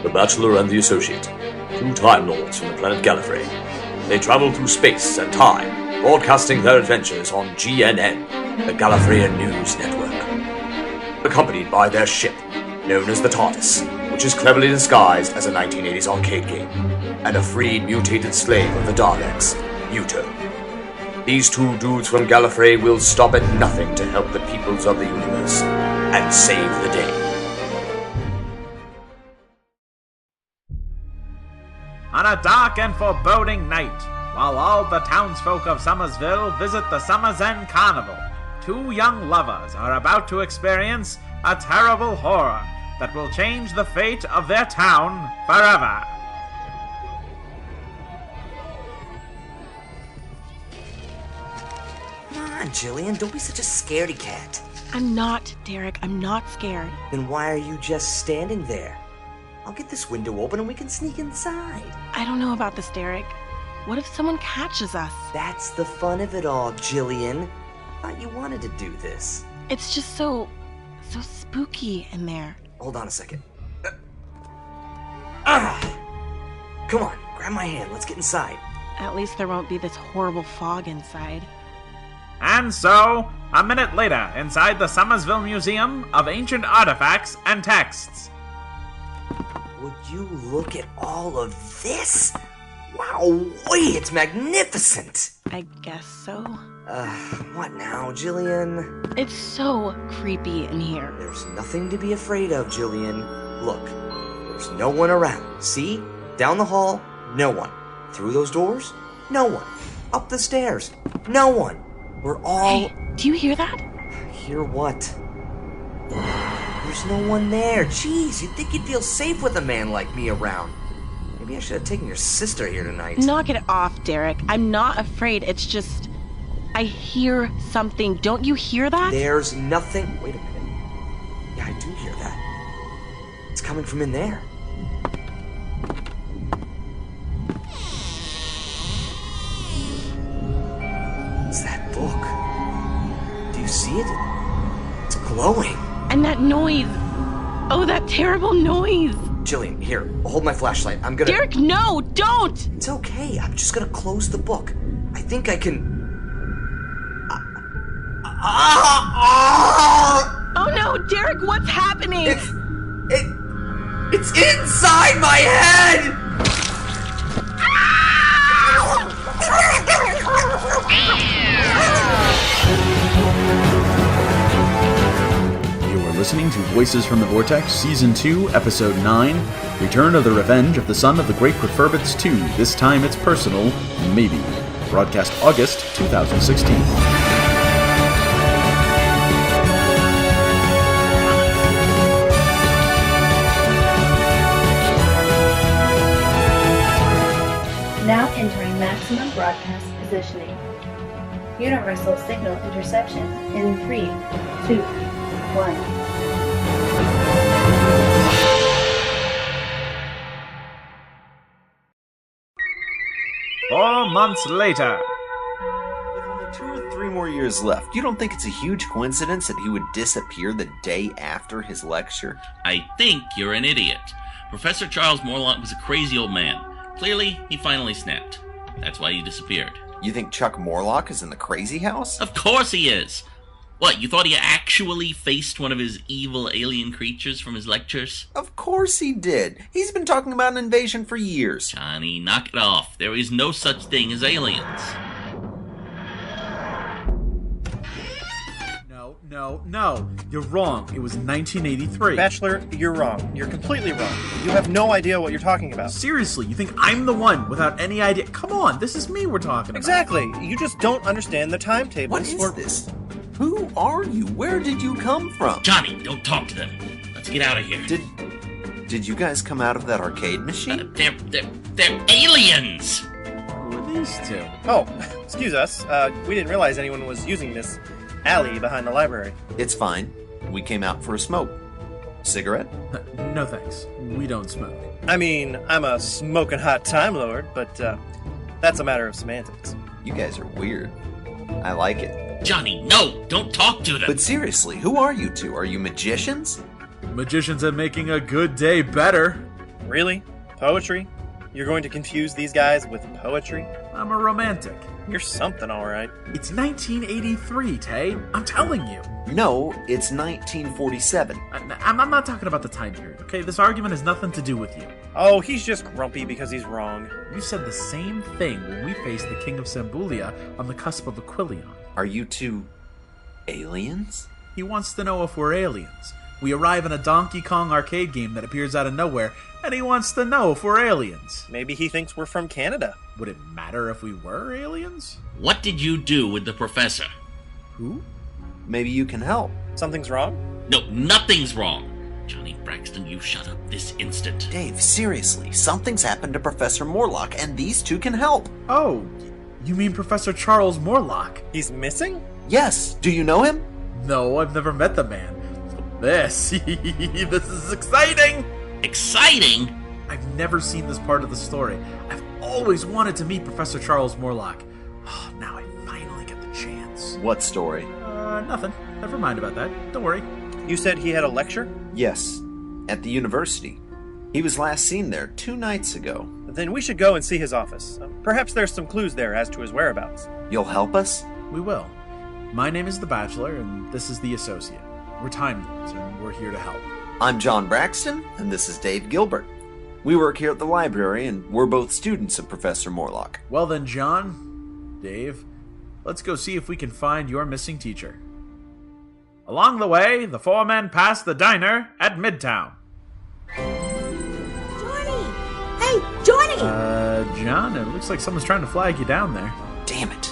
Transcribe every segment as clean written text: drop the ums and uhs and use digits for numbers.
The Bachelor and the Associate, two Time Lords from the planet Gallifrey. They travel through space and time, broadcasting their adventures on GNN, the Gallifreyan News Network. Accompanied by their ship, known as the TARDIS, which is cleverly disguised as a 1980s arcade game, and a freed mutated slave of the Daleks, Muto. These two dudes from Gallifrey will stop at nothing to help the peoples of the universe and save the day. On a dark and foreboding night, while all the townsfolk of Summersville visit the Summer's End Carnival, two young lovers are about to experience a terrible horror that will change the fate of their town forever. Come on, Jillian, don't be such a scaredy cat. I'm not, Derek. I'm not scared. Then why are you just standing there? I'll get this window open and we can sneak inside. I don't know about this, Derek. What if someone catches us? That's the fun of it all, Jillian. I thought you wanted to do this. It's just so spooky in there. Hold on a second. Come on, grab my hand. Let's get inside. At least there won't be this horrible fog inside. And so, a minute later, inside the Summersville Museum of Ancient Artifacts and Texts. Would you look at all of this? Wow, it's magnificent! I guess so. What now, Jillian? It's so creepy in here. There's nothing to be afraid of, Jillian. Look, there's no one around. See? Down the hall, no one. Through those doors, no one. Up the stairs, no one. We're all... Hey, do you hear that? Hear what? There's no one there. Jeez, you'd think you'd feel safe with a man like me around. Maybe I should have taken your sister here tonight. Knock it off, Derek. I'm not afraid. It's just... I hear something. Don't you hear that? There's nothing... Wait a minute. Yeah, I do hear that. It's coming from in there. It's that book. Do you see it? It's glowing. And that noise. Oh, that terrible noise. Jillian, here, hold my flashlight. I'm gonna... Derek, no, don't! It's okay. I'm just gonna close the book. I think I can... Oh no, Derek, what's happening? It's inside my head! You are listening to Voices from the Vortex, Season 2, Episode 9, Return of the Revenge of the Son of the Great Qfrbtz 2, This Time It's Personal, Maybe. Broadcast August 2016. Now entering maximum broadcast positioning. Universal signal interception in 3, 2, 1. 4 months later. With only 2 or 3 more years left, you don't think it's a huge coincidence that he would disappear the day after his lecture? I think you're an idiot. Professor Charles Morlock was a crazy old man. Clearly, he finally snapped. That's why he disappeared. You think Chuck Morlock is in the crazy house? Of course he is! What, you thought he actually faced one of his evil alien creatures from his lectures? Of course he did. He's been talking about an invasion for years. Johnny, knock it off. There is no such thing as aliens. No. You're wrong. It was 1983. Bachelor, you're wrong. You're completely wrong. You have no idea what you're talking about. Seriously, you think I'm the one without any idea? Come on, this is me we're talking about. Exactly. You just don't understand the timetables. What is this? Who are you? Where did you come from? Johnny, don't talk to them. Let's get out of here. Did you guys come out of that arcade machine? They're aliens! Who are these two? Oh, excuse us. We didn't realize anyone was using this alley behind the library. It's fine. We came out for a smoke. Cigarette? No thanks. We don't smoke. I mean, I'm a smoking hot Time Lord, but that's a matter of semantics. You guys are weird. I like it. Johnny, no! Don't talk to them! But seriously, who are you two? Are you magicians? magicians at making a good day better. Really? Poetry? You're going to confuse these guys with poetry? I'm a romantic. You're something, alright. It's 1983, Tay. I'm telling you. No, it's 1947. I'm not talking about the time period, okay? This argument has nothing to do with you. Oh, he's just grumpy because he's wrong. You said the same thing when we faced the King of Sambulia on the cusp of Aquilion. Are you two aliens? He wants to know if we're aliens. We arrive in a Donkey Kong arcade game that appears out of nowhere, and he wants to know if we're aliens. Maybe he thinks we're from Canada. Would it matter if we were aliens? What did you do with the professor? Who? Maybe you can help. Something's wrong? No, nothing's wrong. Johnny Braxton, you shut up this instant. Dave, seriously, something's happened to Professor Morlock, and these two can help. Oh, you mean Professor Charles Morlock? He's missing? Yes, do you know him? No, I've never met the man. This is exciting! Exciting? I've never seen this part of the story. I've always wanted to meet Professor Charles Morlock. Oh, now I finally get the chance. What story? Nothing. Never mind about that. Don't worry. You said he had a lecture? Yes, at the university. He was last seen there 2 nights ago. Then we should go and see his office. Perhaps there's some clues there as to his whereabouts. You'll help us? We will. My name is the Bachelor, and this is the Associate. We're Time Lords, and we're here to help. I'm John Braxton, and this is Dave Gilbert. We work here at the library, and we're both students of Professor Morlock. Well then, John, Dave, let's go see if we can find your missing teacher. Along the way, the 4 men pass the diner at Midtown. Johnny! Hey, Johnny! John, it looks like someone's trying to flag you down there. Damn it.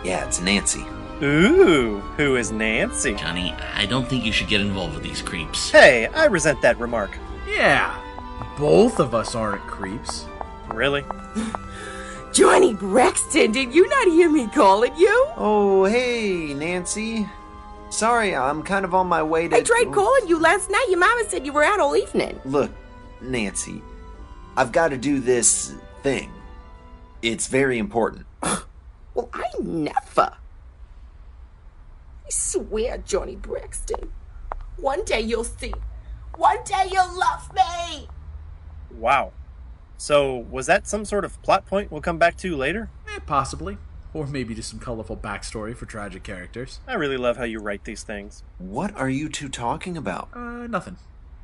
Yeah, it's Nancy. Ooh, who is Nancy? Johnny, I don't think you should get involved with these creeps. Hey, I resent that remark. Yeah, both of us aren't creeps. Really? Johnny Braxton, did you not hear me calling you? Oh, hey, Nancy. Sorry, I'm kind of on my way to... I tried calling you last night. Your mama said you were out all evening. Look, Nancy, I've got to do this thing. It's very important. Well, I never. I swear, Johnny Braxton. One day you'll see. One day you'll love me. Wow. So, was that some sort of plot point we'll come back to later? Possibly. Or maybe just some colorful backstory for tragic characters. I really love how you write these things. What are you two talking about? Nothing.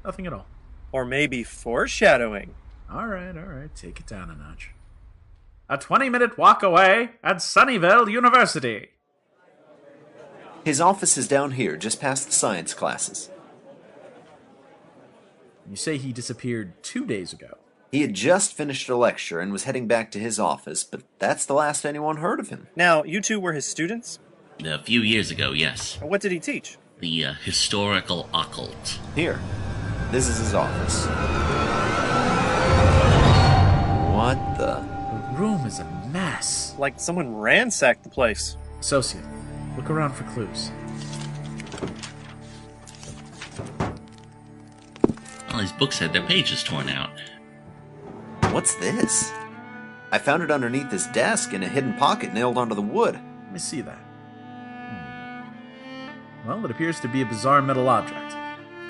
Nothing at all. Or maybe foreshadowing. Alright. Take it down a notch. A 20-minute walk away at Sunnyvale University. His office is down here, just past the science classes. You say he disappeared 2 days ago. He had just finished a lecture and was heading back to his office, but that's the last anyone heard of him. Now, you two were his students? A few years ago, yes. What did he teach? The historical occult. Here, this is his office. What the? The room is a mess. Like someone ransacked the place. Associate, look around for clues. All these books had their pages torn out. What's this? I found it underneath his desk in a hidden pocket nailed onto the wood. Let me see that. Well, it appears to be a bizarre metal object.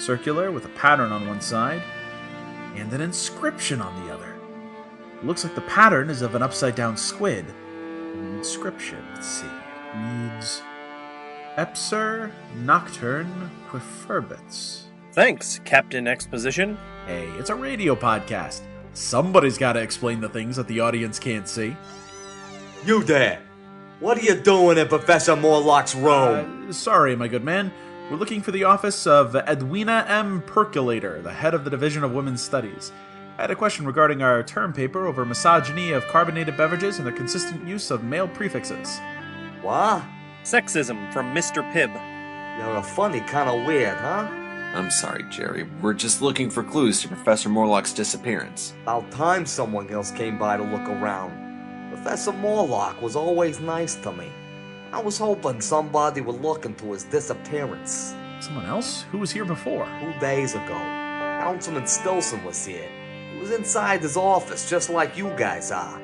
Circular with a pattern on one side, and an inscription on the other. It looks like the pattern is of an upside-down squid. And the inscription, let's see, reads... Epser Nocturne Qfrbtz. Thanks, Captain Exposition. Hey, it's a radio podcast. Somebody's got to explain the things that the audience can't see. You there! What are you doing in Professor Morlock's room? Sorry, my good man. We're looking for the office of Edwina M. Percolator, the head of the Division of Women's Studies. I had a question regarding our term paper over misogyny of carbonated beverages and their consistent use of male prefixes. What? Sexism from Mr. Pibb. You're a funny kind of weird, huh? I'm sorry, Jerry. We're just looking for clues to Professor Morlock's disappearance. About time someone else came by to look around. Professor Morlock was always nice to me. I was hoping somebody would look into his disappearance. Someone else? Who was here before? 2 days ago, Councilman Stilson was here. He was inside his office, just like you guys are.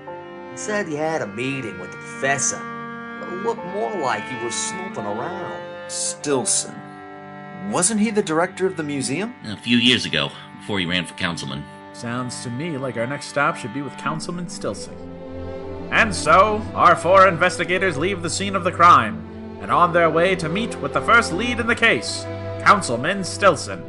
He said he had a meeting with the professor, but it looked more like he was snooping around. Stilson. Wasn't he the director of the museum? A few years ago, before he ran for councilman. Sounds to me like our next stop should be with Councilman Stilson. And so, our 4 investigators leave the scene of the crime, and on their way to meet with the first lead in the case, Councilman Stilson.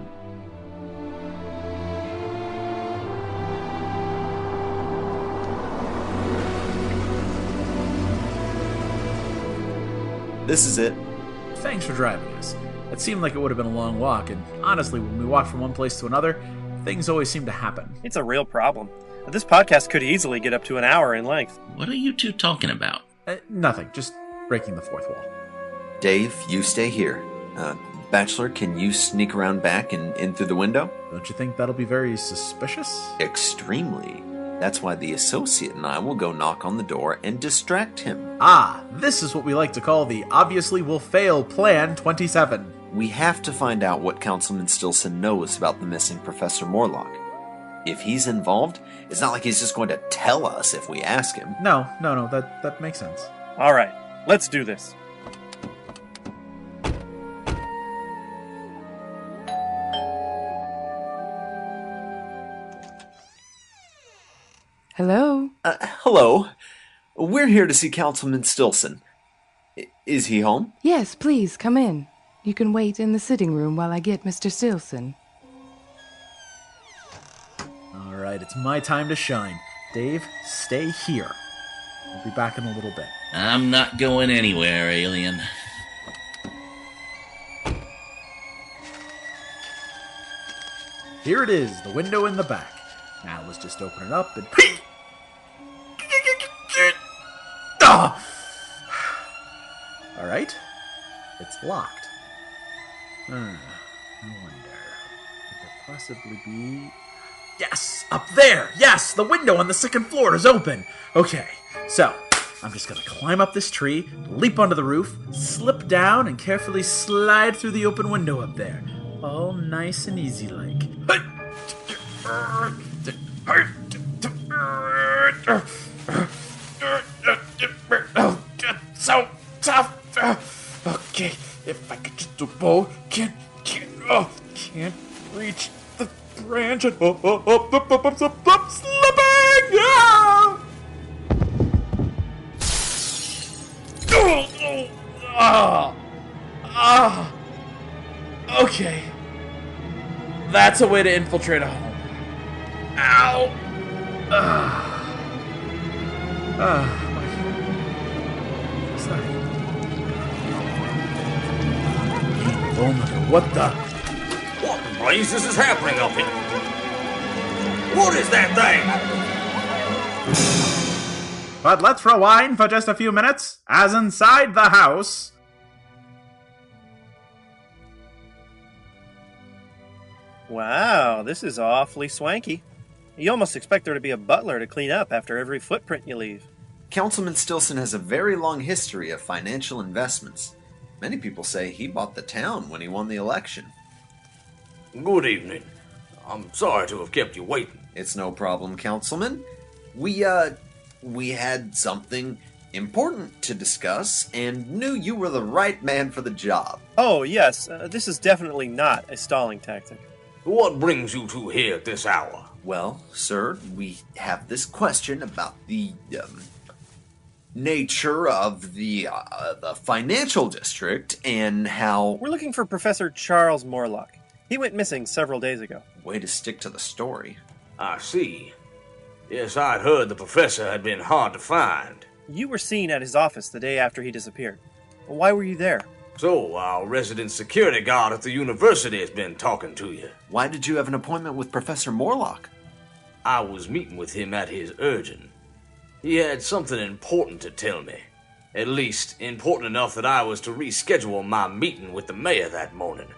This is it. Thanks for driving us. It seemed like it would have been a long walk, and honestly, when we walk from one place to another, things always seem to happen. It's a real problem. This podcast could easily get up to an hour in length. What are you two talking about? Nothing, just breaking the fourth wall. Dave, you stay here. Bachelor, can you sneak around back and in through the window? Don't you think that'll be very suspicious? Extremely. That's why the associate and I will go knock on the door and distract him. Ah, this is what we like to call the obviously will fail Plan 27. We have to find out what Councilman Stilson knows about the missing Professor Morlock. If he's involved, it's not like he's just going to tell us if we ask him. No, that makes sense. All right, let's do this. Hello? Hello. We're here to see Councilman Stilson. Is he home? Yes, please, come in. You can wait in the sitting room while I get Mr. Stilson. All right, it's my time to shine. Dave, stay here. I'll be back in a little bit. I'm not going anywhere, alien. Here it is, the window in the back. Now let's just open it up and... All right, it's locked. I wonder, could there possibly be... Yes, up there! Yes, the window on the second floor is open! Okay, so, I'm just gonna climb up this tree, leap onto the roof, slip down, and carefully slide through the open window up there. All nice and easy like. So tough. Okay, if I could just do both. Can't reach the branch. I'm slipping. Okay. That's a way to infiltrate a home. Ow! What's that? What the? What blazes is happening up here? What is that thing? But let's rewind for just a few minutes, as inside the house... Wow, this is awfully swanky. You almost expect there to be a butler to clean up after every footprint you leave. Councilman Stilson has a very long history of financial investments. Many people say he bought the town when he won the election. Good evening. I'm sorry to have kept you waiting. It's no problem, Councilman. We had something important to discuss and knew you were the right man for the job. Oh, yes. This is definitely not a stalling tactic. What brings you two here at this hour? Well, sir, we have this question about the nature of the financial district and how... We're looking for Professor Charles Morlock. He went missing several days ago. Way to stick to the story. I see. Yes, I'd heard the professor had been hard to find. You were seen at his office the day after he disappeared. Why were you there? So, our resident security guard at the university has been talking to you. Why did you have an appointment with Professor Morlock? I was meeting with him at his urging. He had something important to tell me. At least, important enough that I was to reschedule my meeting with the mayor that morning.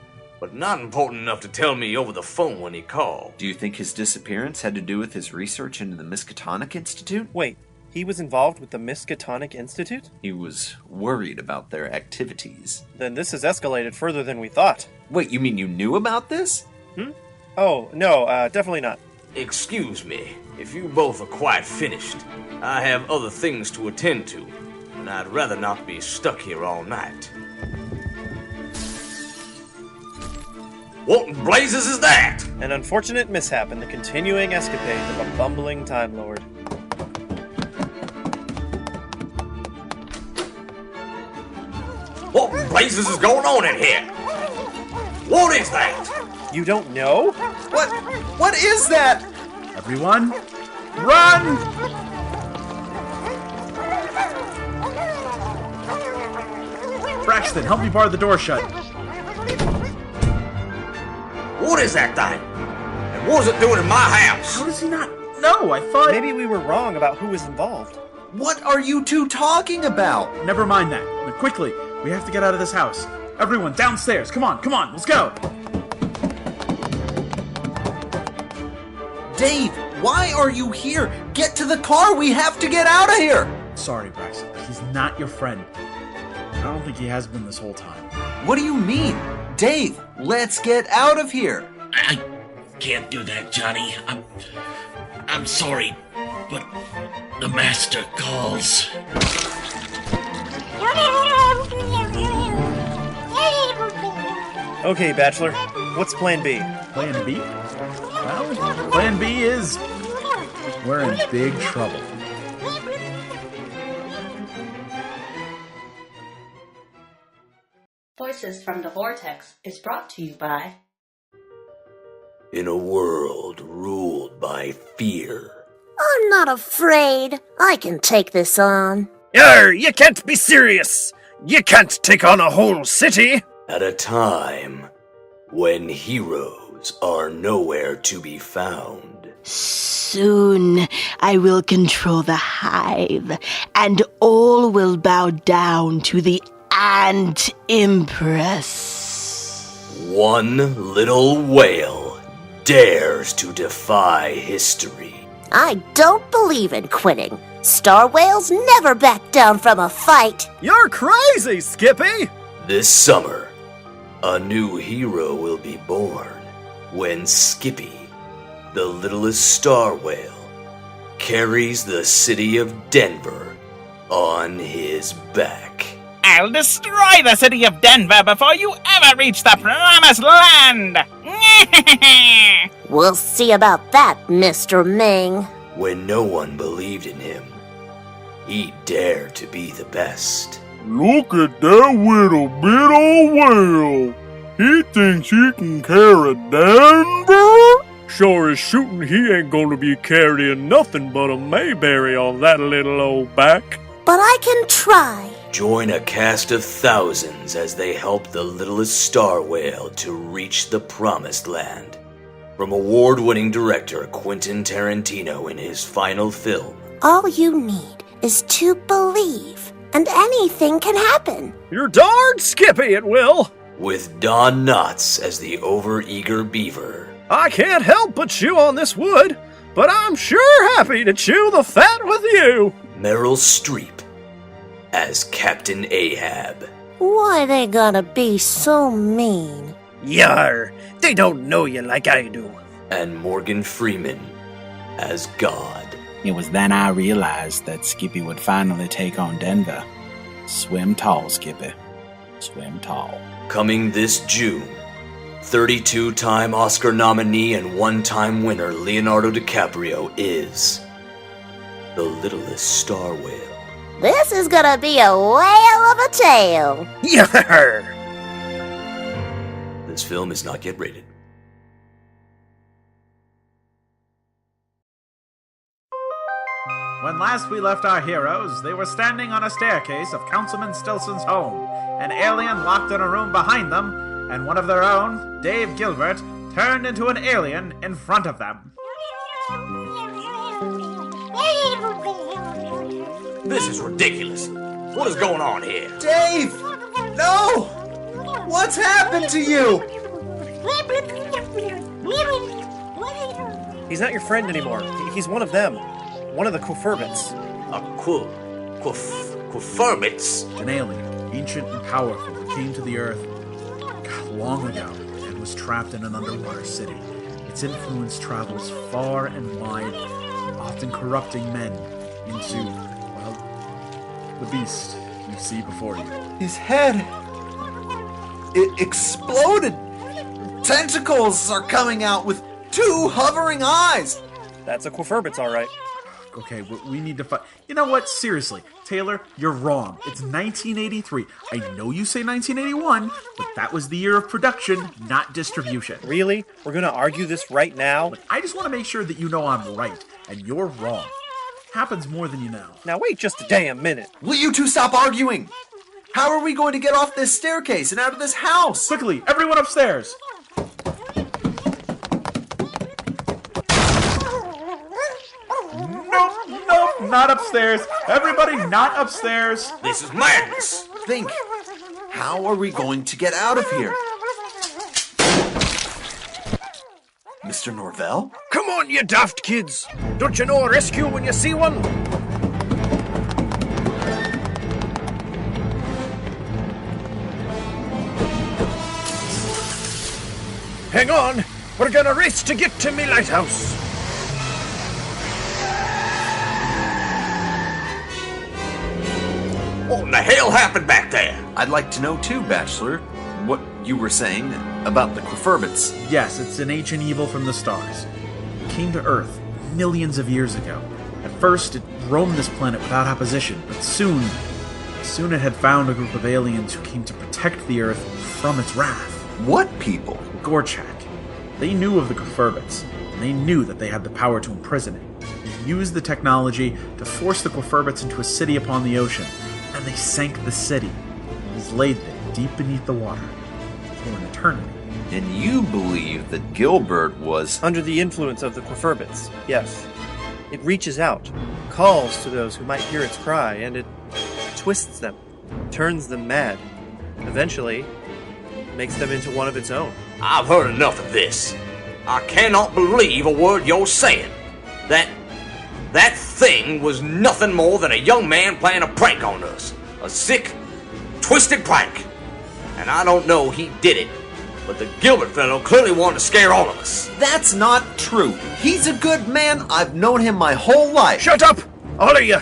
But not important enough to tell me over the phone when he called. Do you think his disappearance had to do with his research into the Miskatonic Institute? Wait, he was involved with the Miskatonic Institute? He was worried about their activities. Then this has escalated further than we thought. Wait, you mean you knew about this? Oh, no, definitely not. Excuse me, if you both are quite finished. I have other things to attend to, and I'd rather not be stuck here all night. What in blazes is that? An unfortunate mishap in the continuing escapades of a bumbling Time Lord. What in blazes is going on in here? What is that? You don't know? What is that? Everyone, run! Braxton, help me bar the door shut. What is that thing? And what is it doing in my house? How does he not know? I thought... Maybe we were wrong about who was involved. What are you two talking about? Never mind that. Now, quickly, we have to get out of this house. Everyone, downstairs. Come on, let's go. Dave, why are you here? Get to the car. We have to get out of here. Sorry, Braxton. He's not your friend. I don't think he has been this whole time. What do you mean? Dave, let's get out of here. I can't do that, Johnny. I'm sorry, but the master calls. Okay, Bachelor, what's plan B? Plan B? Well, plan B is... we're in big trouble. Voices from the Vortex is brought to you by... In a world ruled by fear. I'm not afraid. I can take this on. Yarr, you can't be serious! You can't take on a whole city! At a time when heroes are nowhere to be found. Soon I will control the hive, and all will bow down to the Ant Empress. One little whale dares to defy history. I don't believe in quitting. Star whales never back down from a fight. You're crazy, Skippy! This summer, a new hero will be born when Skippy, the littlest star whale, carries the city of Denver on his back. I'll destroy the city of Denver before you ever reach the promised land! We'll see about that, Mr. Ming. When no one believed in him, he dared to be the best. Look at that little bit old whale. He thinks he can carry Denver? Sure as shooting, he ain't gonna be carrying nothing but a Mayberry on that little old back. But I can try. Join a cast of thousands as they help the littlest star whale to reach the promised land. From award-winning director Quentin Tarantino in his final film. All you need is to believe, and anything can happen. You're darn Skippy, it will! With Don Knotts as the over-eager beaver. I can't help but chew on this wood, but I'm sure happy to chew the fat with you! Meryl Streep as Captain Ahab. Why they gotta be so mean? Yar, they don't know you like I do. And Morgan Freeman as God. It was then I realized that Skippy would finally take on Denver. Swim tall, Skippy. Swim tall. Coming this June, 32-time Oscar nominee and one-time winner Leonardo DiCaprio is the littlest star whale. This is gonna be a whale of a tale. Yar! This film is not yet rated. When last we left our heroes, they were standing on a staircase of Councilman Stilson's home. An alien locked in a room behind them, and one of their own, Dave Gilbert, turned into an alien in front of them. This is ridiculous. What is going on here? Dave! No! What's happened to you? He's not your friend anymore. He's one of them. One of the Qfrbtz. A Qfrbtz? An alien, ancient and powerful, that came to the Earth long ago and was trapped in an underwater city. Its influence travels far and wide, often corrupting men into, well, the beast you see before you. His head... it exploded! tentacles are coming out with 2 hovering eyes. That's a Qfrbtz, all right. Okay, we need to find... You know what? Seriously, Taylor, you're wrong. It's 1983. I know you say 1981, but that was the year of production, not distribution. Really? We're gonna argue this right now? Look, I just want to make sure that you know I'm right, and you're wrong. Happens more than you know. Now wait just a damn minute. Will you two stop arguing? How are we going to get off this staircase and out of this house? Quickly, everyone upstairs! Nope, not upstairs. Everybody not upstairs. This is madness. Think. How are we going to get out of here? Mr. Norvell? Come on, you daft kids! Don't you know a rescue when you see one? Hang on! We're gonna race to get to me lighthouse! What in the hell happened back there? I'd like to know too, Bachelor, what you were saying about the Qfrbtz. Yes, it's an ancient evil from the stars. It came to Earth millions of years ago. At first, it roamed this planet without opposition, but soon it had found a group of aliens who came to protect the Earth from its wrath. What people? Gorchak. They knew of the Qfrbtz, and they knew that they had the power to imprison it. They used the technology to force the Qfrbtz into a city upon the ocean, and they sank the city. It was laid there, deep beneath the water, for an eternity. And you believe that Gilbert was... Under the influence of the Qfrbtz, yes. It reaches out, calls to those who might hear its cry, and it twists them, turns them mad. Eventually, makes them into one of its own. I've heard enough of this. I cannot believe a word you're saying. That thing was nothing more than a young man playing a prank on us. A sick, twisted prank. And I don't know he did it, but the Gilbert fellow clearly wanted to scare all of us. That's not true. He's a good man. I've known him my whole life. Shut up, all of you!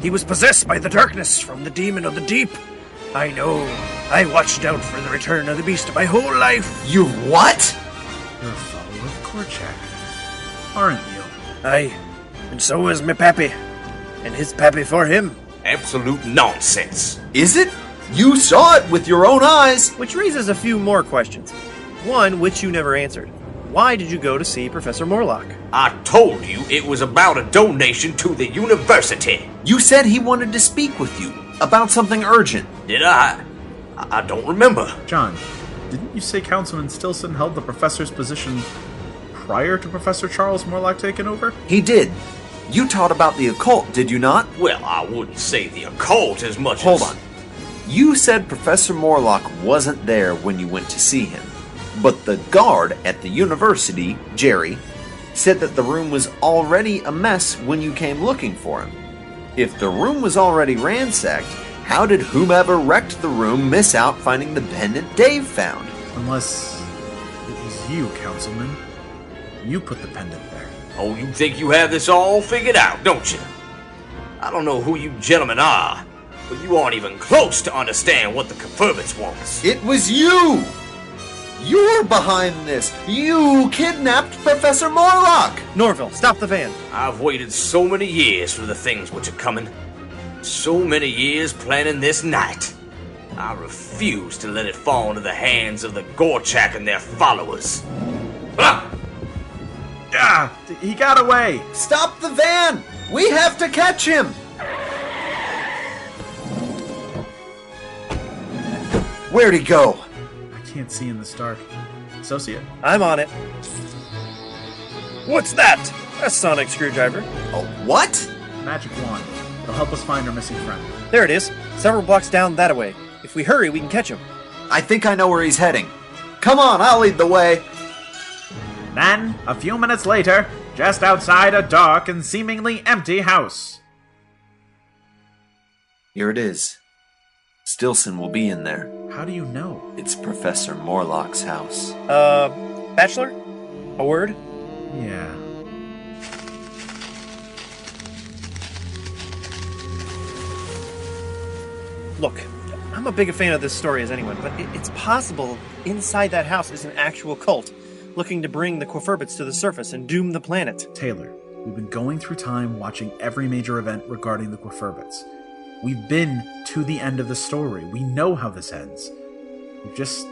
He was possessed by the darkness from the demon of the deep. I know. I watched out for the return of the beast my whole life. You what? You're a follower of Gorchak, aren't you? Aye. And so is me pappy. And his pappy for him. Absolute nonsense. Is it? You saw it with your own eyes. Which raises a few more questions. One, which you never answered. Why did you go to see Professor Morlock? I told you it was about a donation to the university. You said he wanted to speak with you about something urgent. Did I? I don't remember. John, didn't you say Councilman Stilson held the professor's position prior to Professor Charles Morlock taking over? He did. You taught about the occult, did you not? Well, I wouldn't say the occult as much Hold as... on. You said Professor Morlock wasn't there when you went to see him. But the guard at the university, Jerry, said that the room was already a mess when you came looking for him. If the room was already ransacked, how did whomever wrecked the room miss out finding the pendant Dave found? Unless it was you, Councilman. You put the pendant there. Oh, you think you have this all figured out, don't you? I don't know who you gentlemen are, but you aren't even close to understand what the Qfrbtz wants. It was you! You're behind this! You kidnapped Professor Morlock! Norville, stop the van. I've waited so many years for the things which are coming. So many years planning this night. I refuse to let it fall into the hands of the Gorchak and their followers. Ah! Ah! He got away! Stop the van! We have to catch him! Where'd he go? I can't see in this dark. Associate. I'm on it. What's that? A sonic screwdriver. A what? Magic wand. It'll help us find our missing friend. There it is. Several blocks down that way. If we hurry, we can catch him. I think I know where he's heading. Come on, I'll lead the way. Then, a few minutes later, just outside a dark and seemingly empty house. Here it is. Stilson will be in there. How do you know? It's Professor Morlock's house. Bachelor? A word? Yeah. Look, I'm a big fan of this story as anyone, but it's possible inside that house is an actual cult looking to bring the Qfrbtz to the surface and doom the planet. Taylor, we've been going through time watching every major event regarding the Qfrbtz. We've been to the end of the story. We know how this ends. We've just,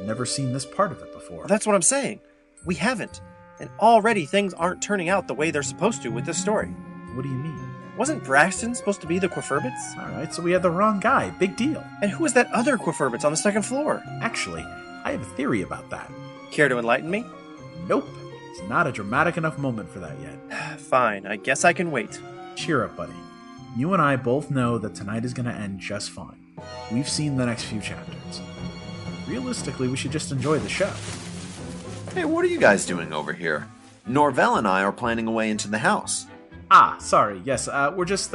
never seen this part of it before. Well, that's what I'm saying. We haven't. And already things aren't turning out the way they're supposed to with this story. What do you mean? Wasn't Braxton supposed to be the Qfrbtz? Alright, so we had the wrong guy. Big deal. And who was that other Qfrbtz on the second floor? Actually, I have a theory about that. Care to enlighten me? Nope. It's not a dramatic enough moment for that yet. Fine, I guess I can wait. Cheer up, buddy. You and I both know that tonight is going to end just fine. We've seen the next few chapters. Realistically, we should just enjoy the show. Hey, what are you guys doing over here? Norvell and I are planning a way into the house. Ah, sorry. Yes, we're just,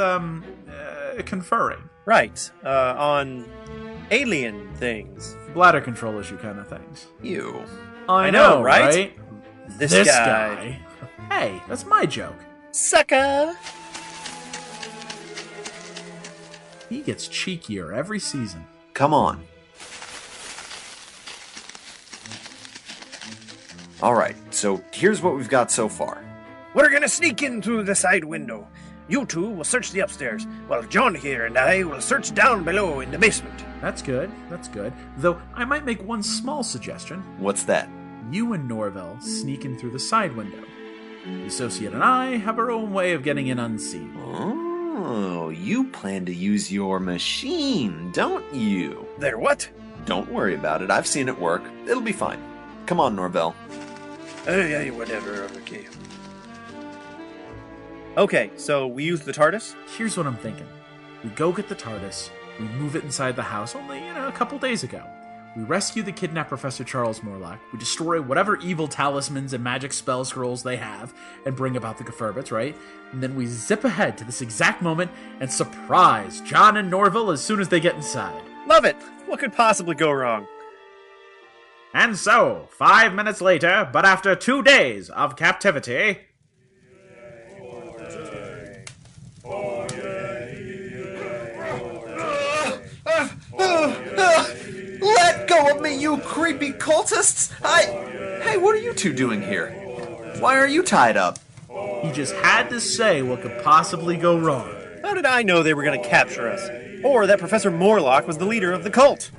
conferring. Right, on alien things. Bladder control issue kind of things. You. I know, right? This guy. Hey, that's my joke. Sucker! He gets cheekier every season. Come on. Alright, so here's what we've got so far. We're gonna sneak in through the side window. You two will search the upstairs, while John here and I will search down below in the basement. That's good. Though, I might make one small suggestion. What's that? You and Norvell sneak in through the side window. The associate and I have our own way of getting in unseen. Oh, you plan to use your machine, don't you? Their what? Don't worry about it. I've seen it work. It'll be fine. Come on, Norvell. Yeah, whatever. Okay. Okay, so we use the TARDIS? Here's what I'm thinking. We go get the TARDIS, we move it inside the house only, a couple days ago. We rescue the kidnapped Professor Charles Morlock, we destroy whatever evil talismans and magic spell scrolls they have, and bring about the Qfrbtz, right? And then we zip ahead to this exact moment and surprise John and Norvell as soon as they get inside. Love it! What could possibly go wrong? And so, 5 minutes later, but after 2 days of captivity... Let go of me, you creepy cultists! Hey, what are you two doing here? Why are you tied up? He just had to say what could possibly go wrong. How did I know they were going to capture us? Or that Professor Morlock was the leader of the cult?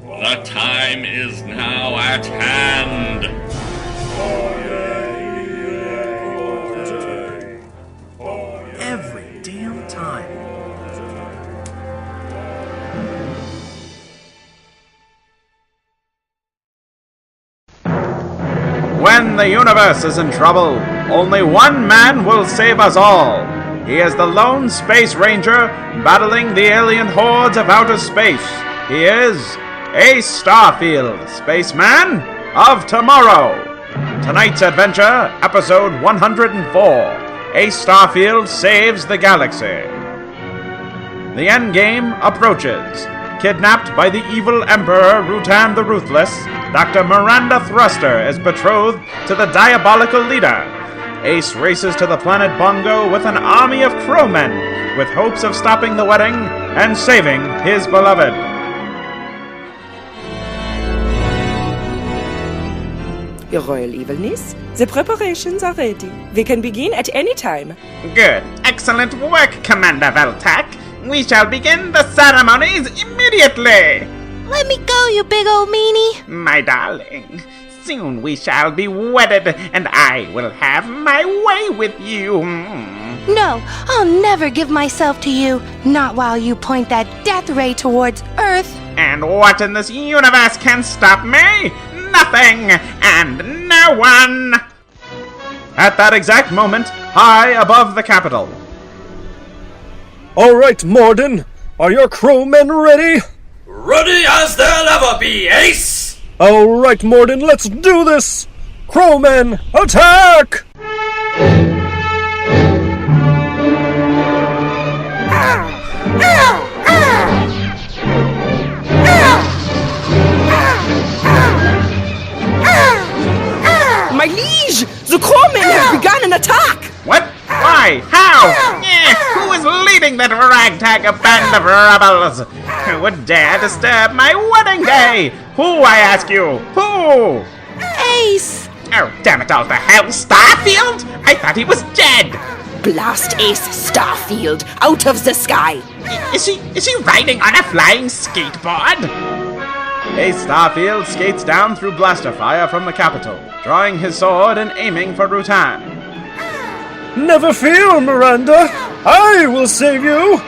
The time is now at hand. Every damn time. When the universe is in trouble, only one man will save us all. He is the lone space ranger battling the alien hordes of outer space. He is a Starfield, spaceman of tomorrow. Tonight's adventure, episode 104. A Starfield saves the galaxy. The endgame approaches. Kidnapped by the evil Emperor Rutan the Ruthless, Dr. Miranda Thruster is betrothed to the diabolical leader. Ace races to the planet Bongo with an army of crowmen, with hopes of stopping the wedding and saving his beloved. Your Royal Evilness, the preparations are ready. We can begin at any time. Good. Excellent work, Commander Veltak. We shall begin the ceremonies immediately. Let me go, you big old meanie. My darling, soon we shall be wedded, and I will have my way with you. No, I'll never give myself to you. Not while you point that death ray towards Earth. And what in this universe can stop me? Nothing and no one. At that exact moment, high above the capital. All right, Morden. Are your crewmen ready? Ready as they'll ever be, Ace! All right, Morden, let's do this! Crewmen, attack! My liege! The crewmen have begun an attack! What? Why? How? Who was leading that ragtag band of rebels. Who would dare disturb my wedding day? Who, I ask you? Who? Ace! Oh, damn it all to hell, Starfield! I thought he was dead! Blast Ace Starfield out of the sky! Is he riding on a flying skateboard? Ace Starfield skates down through blaster fire from the capital, drawing his sword and aiming for Rutan. Never fear, Miranda. I will save you.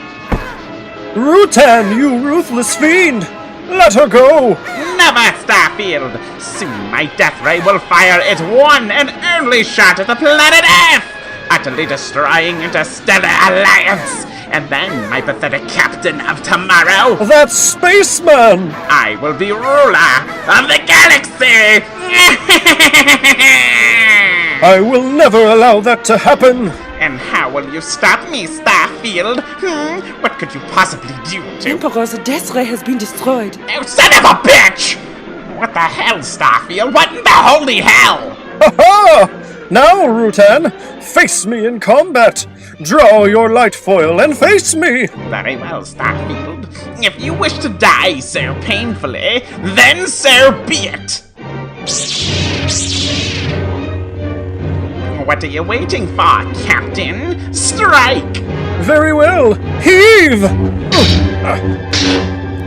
Rutan, you ruthless fiend. Let her go. Never, Starfield. Soon my death ray will fire its one and only shot at the planet Earth, utterly destroying Interstellar Alliance. And then my pathetic captain of tomorrow. That's Spaceman. I will be ruler of the galaxy. I will never allow that to happen. And how will you stop me, Starfield? What could you possibly do to... Emperor's death ray has been destroyed. Oh, son of a bitch! What the hell, Starfield? What in the holy hell? Ha-ha! Now, Rutan, face me in combat. Draw your light foil and face me. Very well, Starfield. If you wish to die so painfully, then so be it. What are you waiting for, Captain? Strike! Very well. Heave!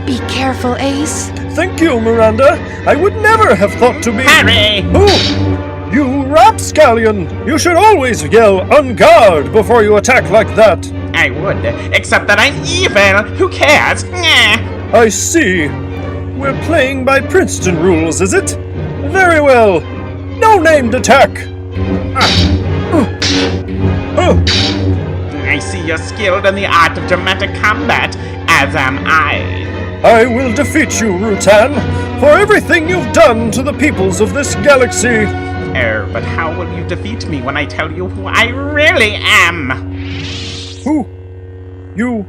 Be careful, Ace. Thank you, Miranda. I would never have thought to be... Harry! Oh, you rapscallion! You should always yell, "On guard!" before you attack like that. I would, except that I'm evil. Who cares? I see. We're playing by Princeton rules, is it? Very well. No named attack. I see you're skilled in the art of dramatic combat, as am I. I will defeat you, Rutan, for everything you've done to the peoples of this galaxy. Oh, but how will you defeat me when I tell you who I really am? Who? You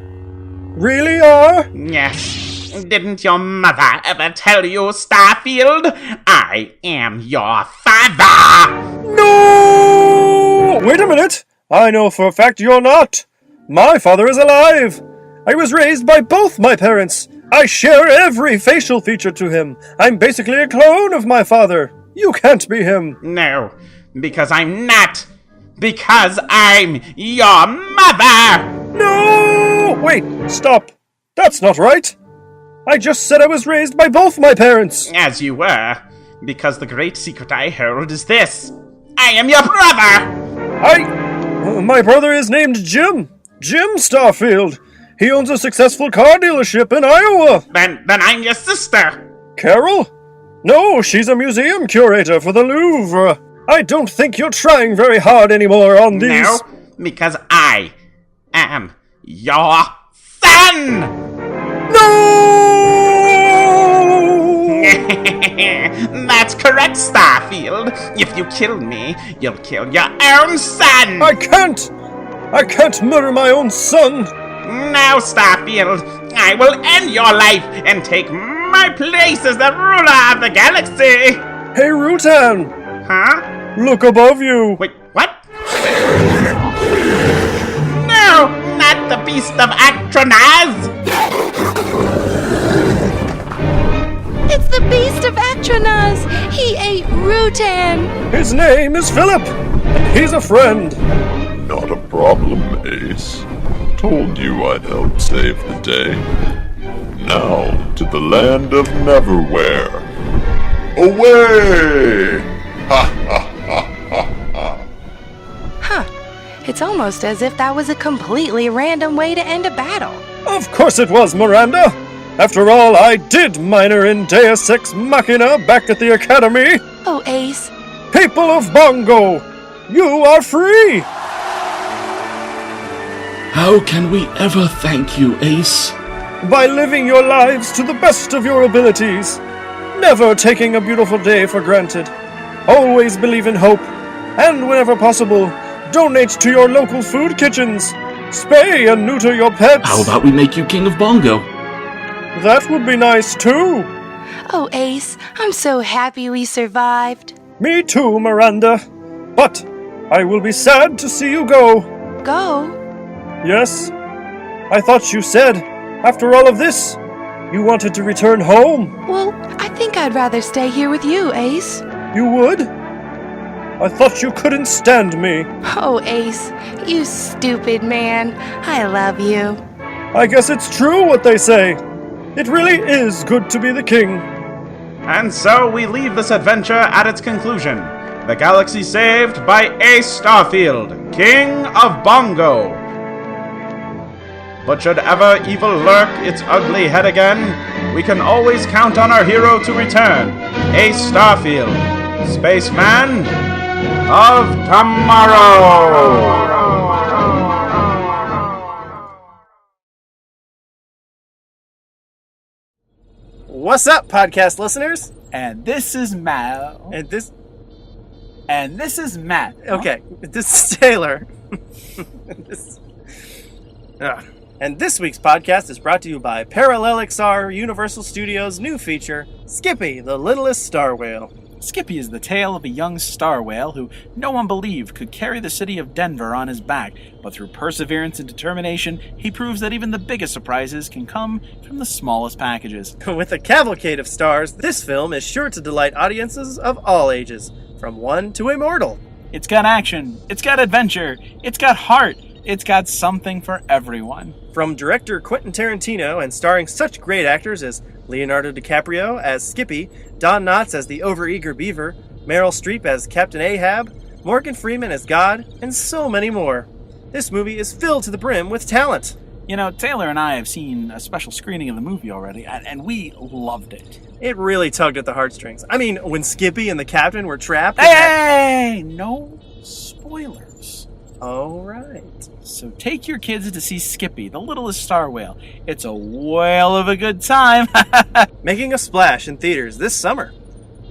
really are? Yes. Didn't your mother ever tell you, Starfield? I am your father! No! Wait a minute! I know for a fact you're not. My father is alive. I was raised by both my parents. I share every facial feature to him. I'm basically a clone of my father. You can't be him. No, because I'm not. Because I'm your mother! No! Wait, stop. That's not right. I just said I was raised by both my parents. As you were. Because the great secret I hold is this. I am your brother! My brother is named Jim. Jim Starfield. He owns a successful car dealership in Iowa. Then I'm your sister. Carol? No, she's a museum curator for the Louvre. I don't think you're trying very hard anymore on these. No, because I am your son! No! That's correct, Starfield. If you kill me, you'll kill your own son! I can't murder my own son! Now, Starfield, I will end your life and take my place as the ruler of the galaxy! Hey, Rutan! Huh? Look above you! Wait, what? No, not the beast of Atronaz! It's the beast of Atronaz! He ate Rutan! His name is Philip, and he's a friend. Not a problem, Ace. Told you I'd help save the day. Now, to the land of Neverwhere. Away! Ha ha ha ha ha. Huh. It's almost as if that was a completely random way to end a battle. Of course it was, Miranda! After all, I did minor in Deus Ex Machina back at the Academy! Oh, Ace. People of Bongo! You are free! How can we ever thank you, Ace? By living your lives to the best of your abilities. Never taking a beautiful day for granted. Always believe in hope. And whenever possible, donate to your local food kitchens. Spay and neuter your pets. How about we make you King of Bongo? That would be nice too. Oh, Ace, I'm so happy we survived. Me too, Miranda. But I will be sad to see you go. Go? Yes, I thought you said, after all of this, you wanted to return home. Well, I think I'd rather stay here with you, Ace. You would? I thought you couldn't stand me. Oh, Ace, you stupid man. I love you. I guess it's true what they say. It really is good to be the king. And so we leave this adventure at its conclusion. The galaxy saved by Ace Starfield, King of Bongo. But should ever evil lurk its ugly head again, we can always count on our hero to return, Ace Starfield, Spaceman of Tomorrow! What's up, podcast listeners? And this is Matt. And this is Matt. Okay, this is Taylor. And this week's podcast is brought to you by Parallel XR, Universal Studios' new feature, Skippy, the Littlest Star Whale. Skippy is the tale of a young star whale who no one believed could carry the city of Denver on his back, but through perseverance and determination, he proves that even the biggest surprises can come from the smallest packages. With a cavalcade of stars, this film is sure to delight audiences of all ages, from one to immortal. It's got action, it's got adventure, it's got heart, it's got something for everyone. From director Quentin Tarantino and starring such great actors as Leonardo DiCaprio as Skippy, Don Knotts as the overeager beaver, Meryl Streep as Captain Ahab, Morgan Freeman as God, and so many more. This movie is filled to the brim with talent. You know, Taylor and I have seen a special screening of the movie already, and we loved it. It really tugged at the heartstrings. I mean, when Skippy and the captain were trapped... Hey! No spoilers. All right. So take your kids to see Skippy, the Littlest Star Whale. It's a whale of a good time. Making a splash in theaters this summer.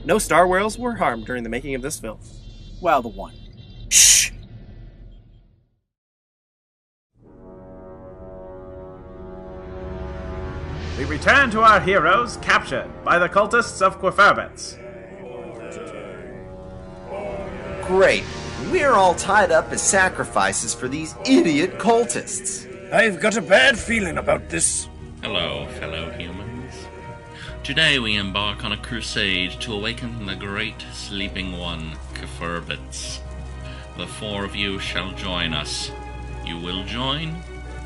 No star whales were harmed during the making of this film. Well, the one. Shh! We return to our heroes captured by the cultists of Qfrbtz. Great. We're all tied up as sacrifices for these idiot cultists. I've got a bad feeling about this. Hello, fellow humans. Today we embark on a crusade to awaken the great sleeping one, Qfrbtz. The four of you shall join us. You will join,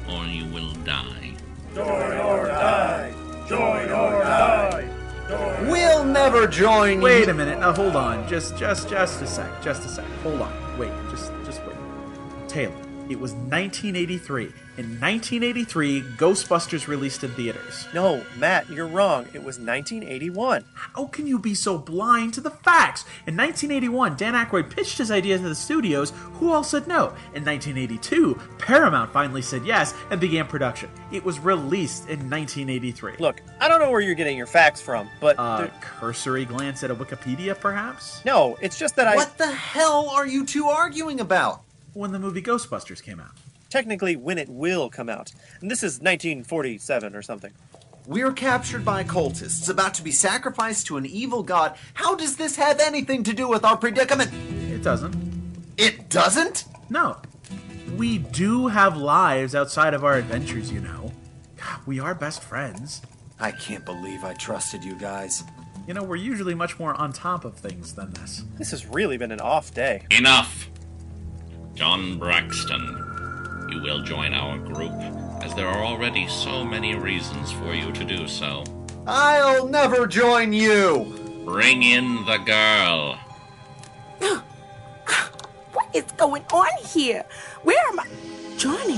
or you will die. Join or die! Join or die! We'll never join you. Wait a minute. Now hold on. Just a sec. Just a sec. Hold on. Wait. Just wait. Taylor, it was 1983. In 1983, Ghostbusters released in theaters. No, Matt, you're wrong. It was 1981. How can you be so blind to the facts? In 1981, Dan Aykroyd pitched his idea to the studios, who all said no. In 1982, Paramount finally said yes and began production. It was released in 1983. Look, I don't know where you're getting your facts from, but... cursory glance at a Wikipedia, perhaps? No, it's just that What the hell are you two arguing about? When the movie Ghostbusters came out. Technically, when it will come out. And this is 1947 or something. We're captured by cultists, about to be sacrificed to an evil god. How does this have anything to do with our predicament? It doesn't. It doesn't? No. We do have lives outside of our adventures, you know. We are best friends. I can't believe I trusted you guys. You know, we're usually much more on top of things than this. This has really been an off day. Enough! John Braxton, you will join our group, as there are already so many reasons for you to do so. I'll never join you! Bring in the girl. What is going on here? Where am I? Johnny,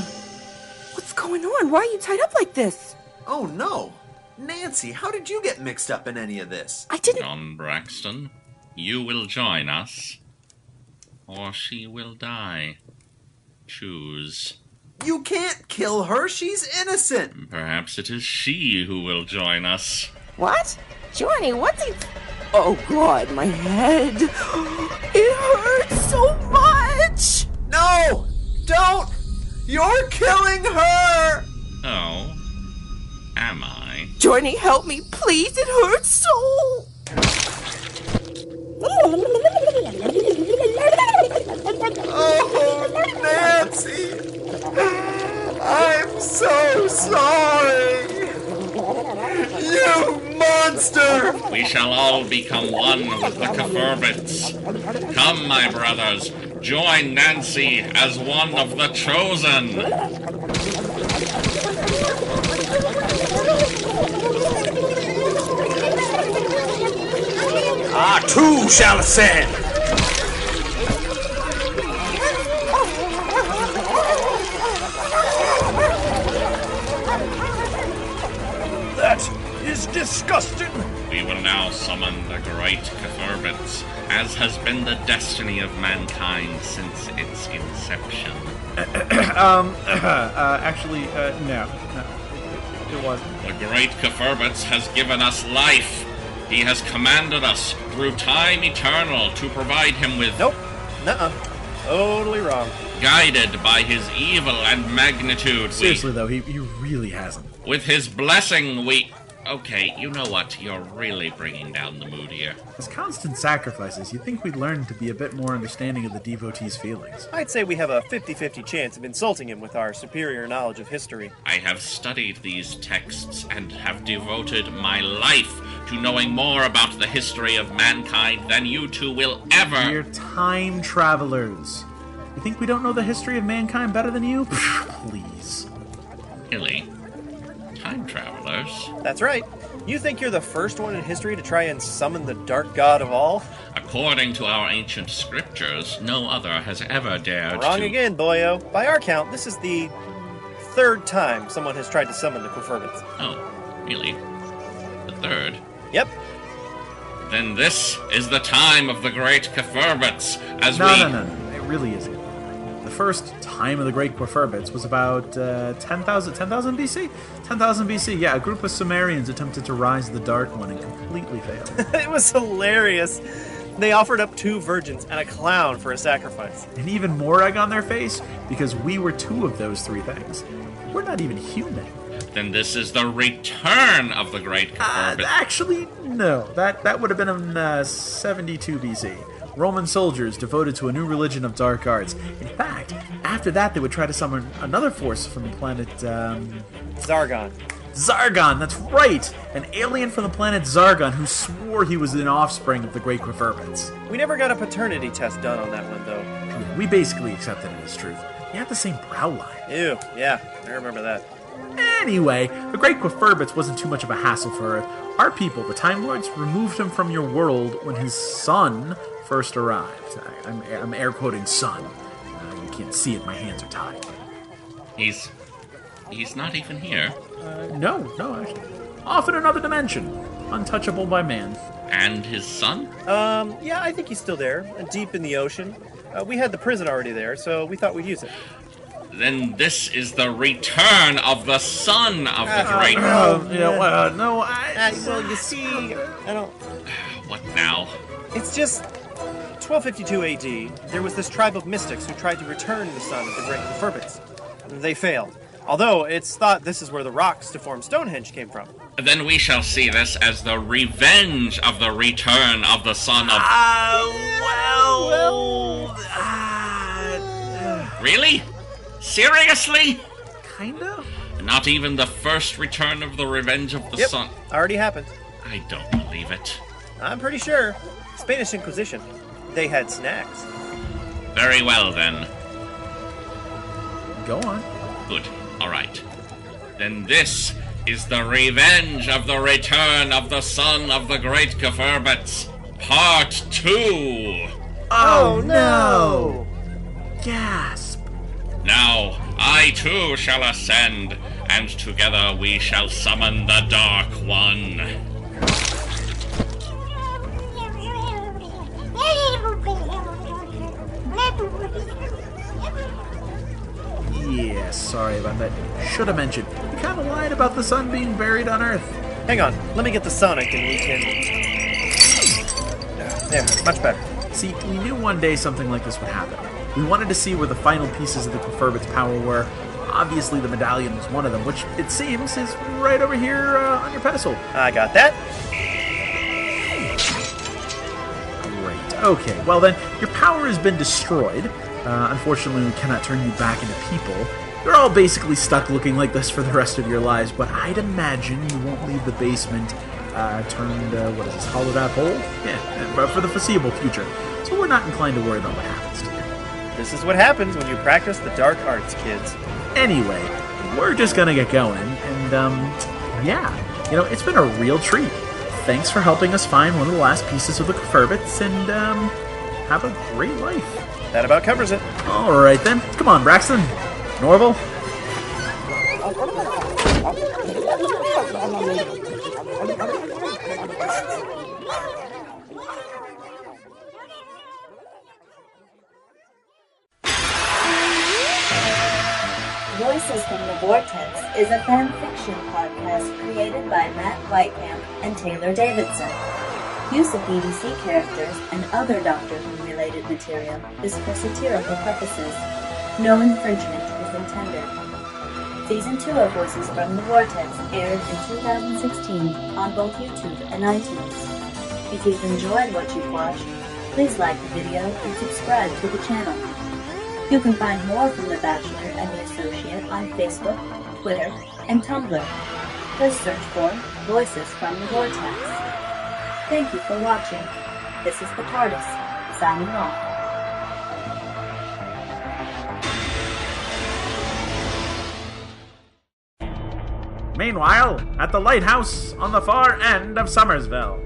what's going on? Why are you tied up like this? Oh no! Nancy, how did you get mixed up in any of this? I didn't... John Braxton, you will join us, or she will die. Choose. You can't kill her, she's innocent! Perhaps it is she who will join us. What? Johnny, what's he... Oh God, my head. It hurts so much! No! Don't! You're killing her! Oh, am I? Johnny, help me, please. It hurts so. Oh, Nancy! I'm so sorry! You monster! We shall all become one with the Qfrbtz. Come, my brothers, join Nancy as one of the chosen. Two shall ascend. That is disgusting. We will now summon the great Qfrbtz, as has been the destiny of mankind since its inception. Actually, no, it wasn't. The great Qfrbtz has given us life. He has commanded us through time eternal to provide him with... Nope. Nuh-uh. Totally wrong. Guided by his evil and magnitude. Seriously, though, he really hasn't. With his blessing, we... Okay, you know what? You're really bringing down the mood here. As constant sacrifices, you'd think we'd learn to be a bit more understanding of the devotee's feelings. I'd say we have a 50-50 chance of insulting him with our superior knowledge of history. I have studied these texts and have devoted my life to knowing more about the history of mankind than you two will ever... We're time travelers. You think we don't know the history of mankind better than you? Please. Really? Time travelers? That's right. You think you're the first one in history to try and summon the dark god of all? According to our ancient scriptures, no other has ever dared Wrong to... again, boyo. By our count, this is the third time someone has tried to summon the Qfrbtz. Oh, really? The third? Yep. Then this is the time of the great Qfrbtz, as No, it really isn't. The first time of the great Qfrbtz was about 10,000 BC? 10,000 BC, yeah. A group of Sumerians attempted to rise the Dark One and completely failed. It was hilarious. They offered up 2 virgins and a clown for a sacrifice. And even more egg on their face, because we were 2 of those 3 things. We're not even human. Then this is the return of the great Qfrbtz. Actually, no. That would have been in 72 BC. Roman soldiers devoted to a new religion of dark arts. In fact, after that, they would try to summon another force from the planet, Zargon. Zargon, that's right! An alien from the planet Zargon who swore he was an offspring of the great Qfrbtz. We never got a paternity test done on that one, though. Yeah, we basically accepted it as truth. You have the same brow line. Ew, yeah, I remember that. Anyway, the great Qfrbtz wasn't too much of a hassle for Earth. Our people, the Time Lords, removed him from your world when his son first arrived. I'm air quoting son. You can't see it, my hands are tied. He's not even here. No, actually. Off in another dimension. Untouchable by man. And his son? Yeah, I think he's still there, deep in the ocean. We had the prison already there, so we thought we'd use it. Then this is the return of the son of the great... Well, you see, I don't... What now? It's just... 1252 AD, there was this tribe of mystics who tried to return the son of the great Qfrbtz. They failed. Although it's thought this is where the rocks to form Stonehenge came from. Then we shall see this as the revenge of the return of the son of... Really? Seriously? Kinda? Not even the first return of the revenge of the son... Already happened. I don't believe it. I'm pretty sure. Spanish Inquisition. They had snacks. Very well, then. Go on. Good. All right. Then this is the revenge of the return of the son of the great Qfrbtz, Part 2. Oh no! Gasp. Now, I too shall ascend, and together we shall summon the Dark One. Yeah, sorry about that. Should have mentioned. You kind of lied about the sun being buried on Earth. Hang on, let me get the sonic and we can... There, much better. See, we knew one day something like this would happen. We wanted to see where the final pieces of the Qfrbtz power were. Obviously, the medallion was one of them, which, it seems, is right over here on your pedestal. I got that. Great. Okay, well then, your power has been destroyed. Unfortunately, we cannot turn you back into people. You're all basically stuck looking like this for the rest of your lives, but I'd imagine you won't leave the basement turned, hollowed out hole? Yeah, but for the foreseeable future. So we're not inclined to worry about what happens to you. This is what happens when you practice the dark arts, kids. Anyway, we're just gonna get going, and, it's been a real treat. Thanks for helping us find one of the last pieces of the Qfrbtz, and, have a great life. That about covers it. Alright then. Come on, Braxton. Norval. Voices from the Vortex is a fan fiction podcast created by Matt Whitecamp and Taylor Davidson. Use of BBC characters and other Doctor Who-related material is for satirical purposes. No infringement is intended. Season 2 of Voices from the Vortex aired in 2016 on both YouTube and iTunes. If you've enjoyed what you've watched, please like the video and subscribe to the channel. You can find more from The Bachelor and the Associate on Facebook, Twitter, and Tumblr. Just search for Voices from the Vortex. Thank you for watching. This is the TARDIS, signing off. Meanwhile, at the lighthouse on the far end of Summersville.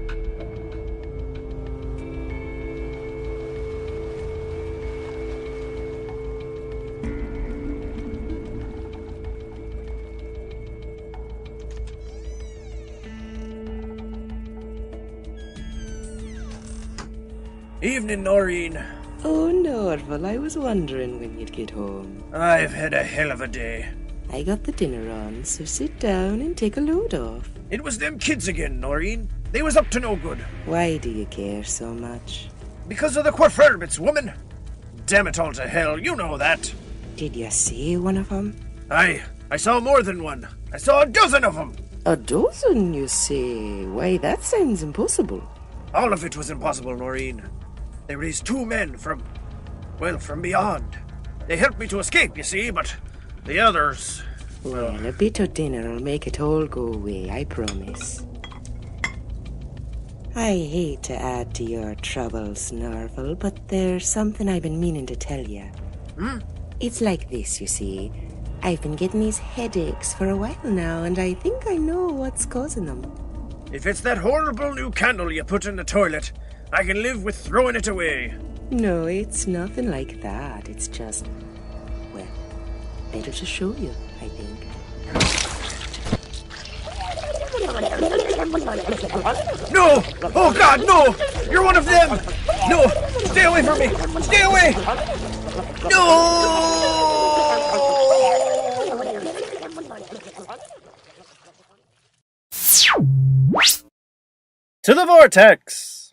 Evening, Noreen. Oh, Norval, I was wondering when you'd get home. I've had a hell of a day. I got the dinner on, so sit down and take a load off. It was them kids again, Noreen. They was up to no good. Why do you care so much? Because of the Qfrbtz, woman. Damn it all to hell, you know that. Did you see one of them? Aye, I saw more than one. I saw a dozen of them. A dozen, you say? Why, that sounds impossible. All of it was impossible, Noreen. They were these two men from beyond. They helped me to escape, you see, but the others... Well, a bit of dinner will make it all go away, I promise. I hate to add to your troubles, Norval, but there's something I've been meaning to tell you. It's like this, you see. I've been getting these headaches for a while now, and I think I know what's causing them. If it's that horrible new candle you put in the toilet, I can live with throwing it away. No, it's nothing like that. It's just, well, better to show you, I think. No! Oh God, no! You're one of them! No! Stay away from me! Stay away! No! To the Vortex!